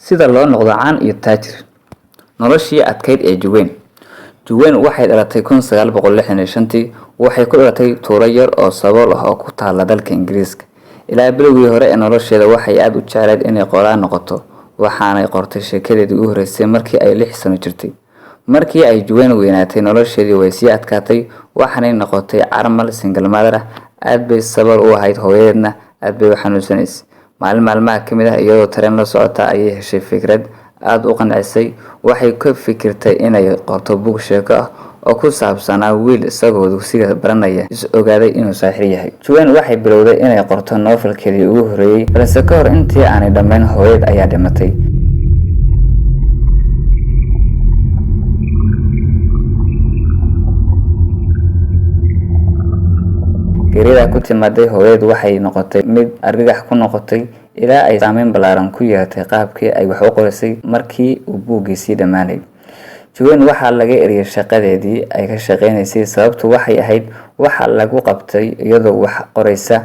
sida loo noqdo caan iyo taajir. Noloshii adkayd ee Juwen waxay dhalatay 1965 waxay ku dhalatay tuulo yar oo sabool ah oo ku taala dalka Ingiriiska. Ilaa bilowgii hore ee nolosheeda waxay aad u jeclayd inay qoraan noqoto, waxaanay qortay sheekadeedii ugu horeysay markii ay 6 sano jirtay. Markii ay Juwen weynaatay nolosheedii way sii adkaatay, waxaanay noqotay carmal single mother ah. Aad bay sabool u ahayd, hooyadeedna aad bay u xanuunsanaysay. Maalin maalmaha ka mid ah iyadoo tareen la socota ayay heshay fikrad aad u qancisay. Waxay ka fikirtay inay qorto buug sheeko ah oo ku saabsanaa wiil isagoo dugsiga baranaya is ogaaday inuu saaxiir yahay. Juwen waxay bilowday inay qorto novelkeedii ugu horeeyay, balse ka hor intii aanay dhammayn hooyad ayaa dhimatay. Geerida ku timaaday hooyad waxay noqotay mid argagax ku noqotay ilaa ay saameyn ballaaran ku yeelatay qaabkii ay wax u qorisay. Markii uu buuggiisii dhammaanay, Juwen waxaa laga eriyay shaqadeedii ay ka shaqeynaysay sababtu waxay ahayd waxa lagu qabtay iyadoo wax qoraysa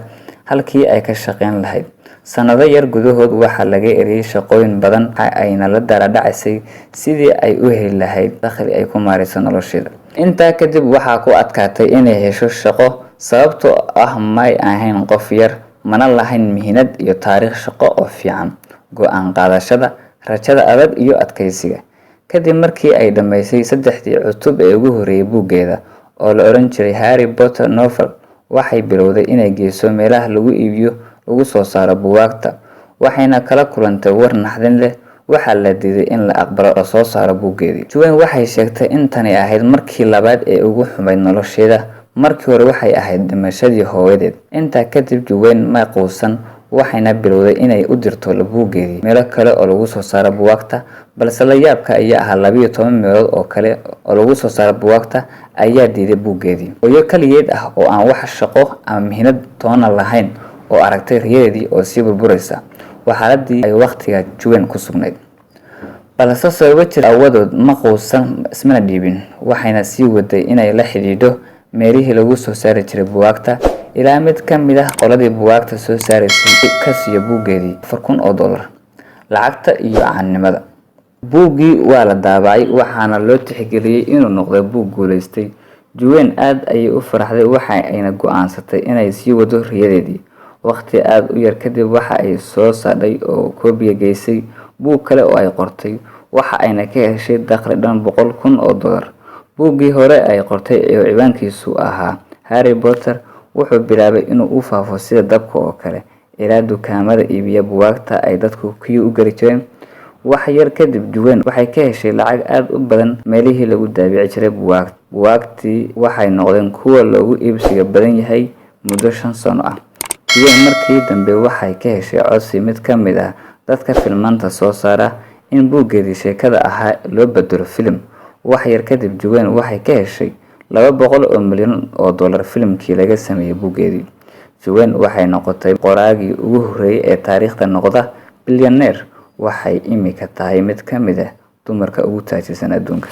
halkii ay ka shaqeyn lahayd. Sanado yar gudahood waxaa laga eriyay shaqooyin badan, ayna la daalaa-dhacaysay sidii ay u heli lahayd dakhli ay ku maarayso nolosheeda. Intaa kadib waxaa ku adkaatay inay hesho shaqo sababtoo ah may ahayn qof yar, mana lahayn mihnad iyo taariikh shaqo oo fiican. Go'aan qaadashada, rajada adag iyo adkaysiga. Kadib markii ay dhammaysay 3 cutub ee ugu horeeyay buuggeeda oo la oran jiray Harry Potter novel, waxay bilowday inay geyso meelaha lagu iibiyo lagu soo saaro buugaagta. Waxayna kala kulantay war naxdin leh. Waxaa la diiday in la aqbalo oo soo saaro buuggeedii. Juwen waxay sheegtay in tani ahayd markii labaad ee ugu xumayd nolosheeda. Markii hore waxay ahayd dhimashadii hooyadeed. Intaa kadib Juwen ma quusan, waxayna bilowday inay u dirto buuggeedii meelo kale oo lagu soo saaro buugaagta, balse la yaabka ayaa ahaa 12 meelood oo kale oo lagu soo saaro buugaagta ayaa diiday buuggeedii. Hooyo kaligeed ah oo aan wax shaqo ama mihnad toona lahayn oo aragtay riyadeedii oo sii burburaysa. Waa xaaladii ay waqtiga Juwen ku sugnayd, balse sababo jira awadood ma quusan, ismana dhiibin. Waxayna sii waday inay la xidhiidho meelihii lagu soo saari jiray buugaagta ilaa mid ka mid ah qoladii buugaagta soo saaraysay ka siiyo buuggeedii $4,000 lacagta iyo caannimada. Buuggii waa la daabacay, waxaana loo tixgeliyay inuu noqdo buug guuleystay. Juwen aad ayay u faraxday, waxa ayna go'aansatay inay sii wado riyadeedii. Waqti aad u yar kadib waxa ay soo saadhay oo koobiya geysay buug kale oo ay qortay, waxa ayna ka heshay dakhli dhan $100,000. Buuggii hore ay qortay ee ciwaankiisu ahaa Harry Potter wuxuu bilaabay inuu u faafo sida dabka oo kale ilaa dukaamada iibiya buugaagta ay dadku u geli jireen. Wax yar kadib Juwen waxay ka heshay lacag aad u badan meelihii lagu daabici jiray buugaagta. Buugaagtii waxay noqdeen kuwo loogu iibsiga badan yahay muddo 5 sano ah. Juwen markii dambe waxay ka heshay codsi mid ka mid ah dadka filmaanta soo saara in buuggeedii sheekada ahaa loo bedelo filim. Wax yar kadib Juwen waxay ka heshay $200 milyan filimkii laga sameeyay buuggeedii. Juwen waxay noqotay qoraagii ugu horeeyay ee taariikhda noqda billionaire. Waxay imika tahay mid ka mid ah dumarka ugu taajirsan adduunka.